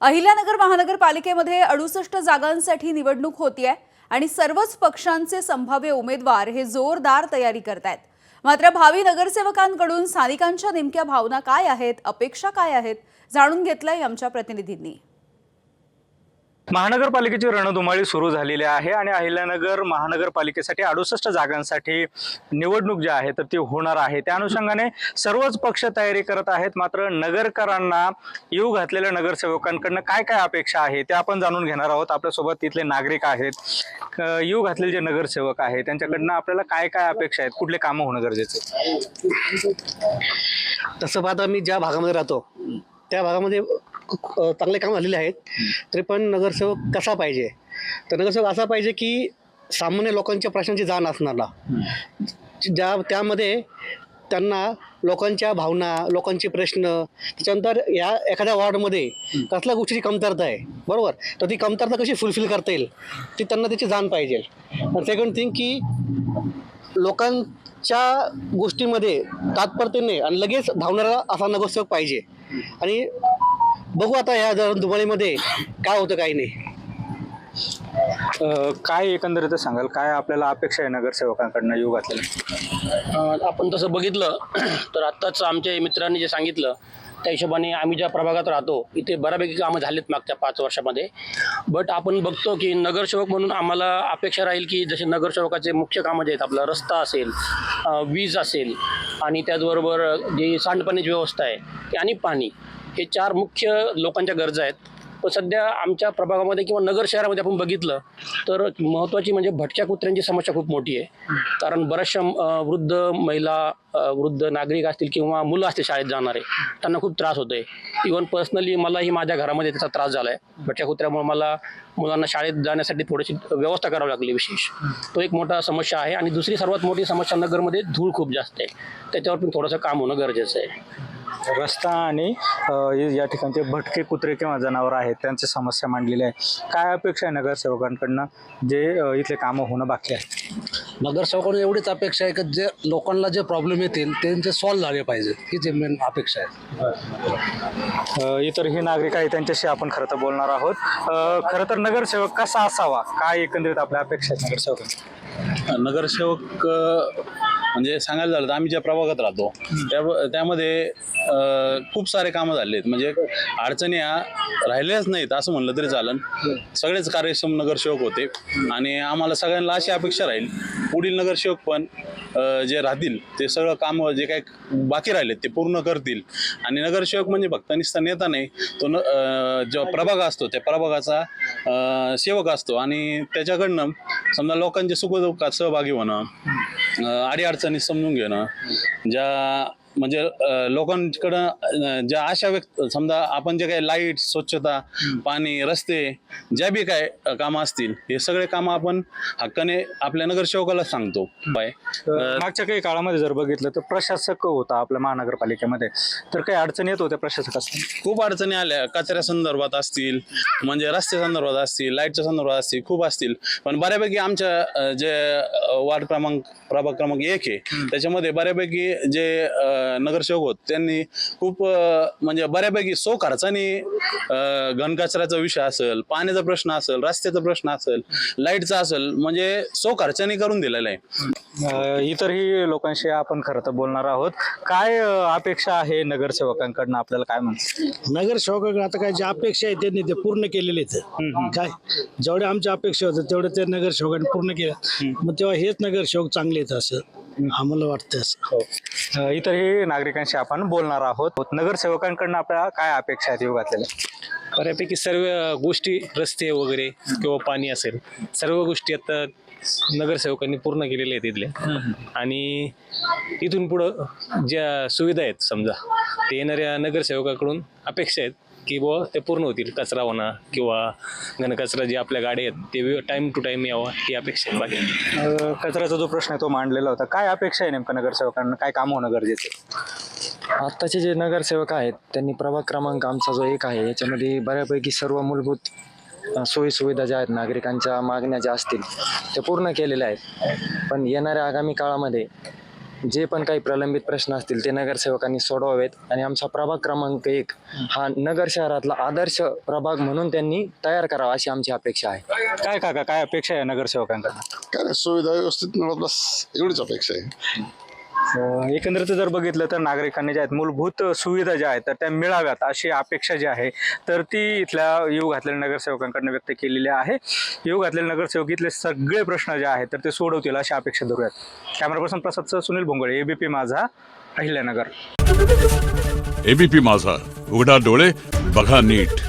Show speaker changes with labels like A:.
A: अहिल्यानगर महानगरपालिकेमध्ये 68 जागांसाठी निवडणूक होतीये आणि सर्वच पक्षांचे संभाव्य उमेदवार हे जोरदार तयारी करतायत। मात्र भावी नगरसेवकांकडून स्थानिकांच्या नेमक्या भावना काय आहेत, अपेक्षा काय आहेत, जाणून घेतलंय आमच्या प्रतिनिधींनी।
B: महानगरपालिकेची रणधुमाळी सुरू झालेली आहे आणि अहिल्यानगर महानगरपालिकेसाठी 68 जागांसाठी निवडणूक जी आहे तर ती होणार आहे। त्या अनुषंगाने सर्वच पक्ष तयारी करत आहेत। मात्र नगरकरांना येऊ घातलेल्या नगरसेवकांकडून काय काय अपेक्षा आहे ते आपण जाणून घेणार आहोत। आपल्यासोबत तिथले नागरिक आहेत, येऊ घातलेले जे नगरसेवक आहेत त्यांच्याकडून आपल्याला काय काय अपेक्षा आहेत, कुठले कामं होणं गरजेचं आहे।
C: तसं पाहता मी ज्या भागामध्ये राहतो त्या भागामध्ये चांगले काम झालेले आहेत, तरी पण नगरसेवक कसा पाहिजे तर नगरसेवक असा पाहिजे की सामान्य लोकांच्या प्रश्नांची जाण असणारा, त्यामध्ये त्यांना लोकांच्या भावना, लोकांचे प्रश्न, त्याच्यानंतर या एखाद्या वॉर्डमध्ये कसल्या गोष्टीची कमतरता आहे बरोबर, तर ती कमतरता कशी फुलफिल करता येईल ती त्यांना त्याची जाण पाहिजे। सेकंड थिंग की लोकांच्या गोष्टीमध्ये तात्पर्यने आणि लगेच धावणारा असा नगरसेवक पाहिजे। आणि बघू आता या दुबळीमध्ये काय होतं काही नाही।
B: काय एकंदरीत सांगाल, काय आपल्याला अपेक्षा आहे नगरसेवकांकडून येऊ घातलेल्या?
D: आपण तसं बघितलं तर आत्ताच आमच्या मित्रांनी जे सांगितलं त्या हिशोबाने आम्ही ज्या प्रभागात राहतो इथे बऱ्यापैकी कामं झालीत मागच्या 5 वर्षामध्ये। बट आपण बघतो की नगरसेवक म्हणून आम्हाला अपेक्षा राहील की जसे नगरसेवकाचे मुख्य कामं जे आहेत, आपला रस्ता असेल, वीज असेल आणि त्याचबरोबर जी सांडपाण्याची व्यवस्था आहे आणि पाणी, हे 4 मुख्य लोकांच्या गरजा आहेत। पण सध्या आमच्या प्रभागामध्ये किंवा नगर शहरामध्ये आपण बघितलं तर महत्त्वाची म्हणजे भटक्या कुत्र्यांची समस्या खूप मोठी आहे। कारण बऱ्याचशा वृद्ध महिला, वृद्ध नागरिक असतील किंवा मुलं असतील शाळेत जाणारे, त्यांना खूप त्रास होतो आहे। इव्हन पर्सनली मलाही माझ्या घरामध्ये त्याचा त्रास झाला आहे। भटक्या कुत्र्यामुळे मला मुलांना शाळेत जाण्यासाठी थोडीशी व्यवस्था करावी लागली विशेष, तो एक मोठा समस्या आहे। आणि दुसरी सर्वात मोठी समस्या नगरमध्ये धूळ खूप जास्त आहे, त्याच्यावर पण थोडंसं काम होणं गरजेचं आहे।
B: रस्ता आणि या ठिकाणचे भटके कुत्रे किंवा जनावर आहेत त्यांची समस्या मांडलेली आहे। काय अपेक्षा आहे नगरसेवकांकडनं जे इथले कामं होणं बाकी आहे?
E: नगरसेवकांना एवढीच अपेक्षा आहे की जे लोकांना जे प्रॉब्लेम येतील त्यांचे सॉल्व्ह झाले पाहिजे, ही जे मेन अपेक्षा आहे।
B: इतरही नागरिक आहेत त्यांच्याशी आपण खरं तर बोलणार आहोत। खरं तर नगरसेवक कसा असावा, काय एकंदरीत आपल्या अपेक्षा आहेत नगरसेवक?
F: नगरसेवक म्हणजे सांगायला झालं तर आम्ही ज्या प्रभागात राहतो त्यामध्ये खूप सारे कामं झाले आहेत। म्हणजे अडचणी राहिल्याच नाहीत असं म्हणलं तरी चालेल। सगळेच कार्यक्षम नगरसेवक होते आणि आम्हाला सगळ्यांना अशी अपेक्षा राहील पुढील नगरसेवक पण जे राहतील ते सगळं काम जे काही बाकी राहिलेत ते पूर्ण करतील। आणि नगरसेवक म्हणजे फक्त नुसता नेता नाही, तो जो प्रभाग असतो त्या प्रभागाचा सेवक असतो आणि त्याच्याकडनं समजा लोकांच्या सुखदुःखात सहभागी होणं, अडीअडचणी समजून घेणं, ज्या म्हणजे लोकांकडं ज्या अशा समजा आपण जे काही लाईट, स्वच्छता, पाणी, रस्ते, ज्या बी काय कामं असतील हे सगळे कामं आपण हक्काने आपल्या नगरसेवकाला सांगतो।
B: मागच्या काही काळामध्ये जर बघितलं तर प्रशासक होता आपल्या महानगरपालिकेमध्ये, तर काही अडचणी येत होत्या प्रशासकास?
F: खूप अडचणी आल्या, कचऱ्या संदर्भात असतील, म्हणजे रस्ते संदर्भात असतील, लाईटच्या संदर्भात असतील, खूप असतील। पण बऱ्यापैकी आमच्या जे वार्ड प्रभाग क्रमांक 1 आहे त्याच्यामध्ये बऱ्यापैकी जे नगरसेवक होत त्यांनी खूप म्हणजे बऱ्यापैकी सो खर्चाने घनकचऱ्याचा विषय असेल, पाण्याचा प्रश्न असेल, रस्त्याचा प्रश्न असेल, लाईटचा असेल, म्हणजे सो खर्चाने करून दिलेला आहे।
B: इतरही लोकांशी आपण खरं तर बोलणार आहोत। काय अपेक्षा आहे नगरसेवकांकडनं, आपल्याला काय म्हणतात?
E: नगरसेवकांकडे आता काय ज्या अपेक्षा आहेत त्यांनी ते पूर्ण केलेलेच आहे। काय जेवढे आमच्या अपेक्षा होत्या तेवढे ते नगरसेवकांनी पूर्ण केल्या, मग तेव्हा हेच नगरसेवक चांगले आहेत असं आम्हाला वाटतं।
B: इतरही नागरिकांशी आपण बोलणार आहोत। नगरसेवकांकडनं आपल्याला काय अपेक्षा आहेत येऊ घातलेल्या?
G: बऱ्यापैकी सर्व गोष्टी, रस्ते वगैरे किंवा पाणी असेल, सर्व गोष्टी आता नगरसेवकांनी पूर्ण केलेल्या आहेत इथल्या। आणि इथून पुढं ज्या सुविधा आहेत समजा ते येणाऱ्या नगरसेवकाकडून अपेक्षा आहेत की बुवा ते पूर्ण होतील। कचरा होणं किंवा घनकचरा जे आपल्या गाड्या आहेत ते टाईम टू टाईम यावा ही अपेक्षा आहे। बाकी
B: कचऱ्याचा जो प्रश्न आहे तो मांडलेला होता, काय अपेक्षा आहे नेमकं नगरसेवकांना, काय काम होणं गरजेचं आहे?
H: आत्ताचे जे नगरसेवक आहेत त्यांनी प्रभाग क्रमांक आमचा जो 1 आहे याच्यामध्ये बऱ्यापैकी सर्व मूलभूत सोयीसुविधा ज्या आहेत, नागरिकांच्या मागण्या ज्या असतील ते पूर्ण केलेल्या आहेत। पण येणाऱ्या आगामी काळामध्ये जे पण काही प्रलंबित प्रश्न असतील ते नगरसेवकांनी सोडवावेत आणि आमचा प्रभाग क्रमांक 1 हा नगर शहरातला आदर्श प्रभाग म्हणून त्यांनी तयार करावा अशी आमची अपेक्षा आहे.
B: काय काका, काय अपेक्षा आहे नगरसेवकांकडून?
I: काय नाही, सुविधा व्यवस्थित मिळत बस एवढीच अपेक्षा आहे.
B: एकंदरीत जर बघितलं तर नागरिकांनी ज्या आहेत मूलभूत सुविधा ज्या आहेत तर त्या मिळाव्यात अशी अपेक्षा जी आहे तर ती इथल्या येऊ घातलेल्या नगरसेवकांकडून व्यक्त केलेली आहे. येऊ घातलेले नगरसेवक इथले सगळे प्रश्न जे आहेत तर ते सोडवतील अशी अपेक्षा धरूयात. कॅमेरा पर्सन प्रसादसह सुनील भोंगळे, एबीपी माझा, अहिल्यानगर.
J: एबीपी माझा, उघडा डोळे बघा नीट.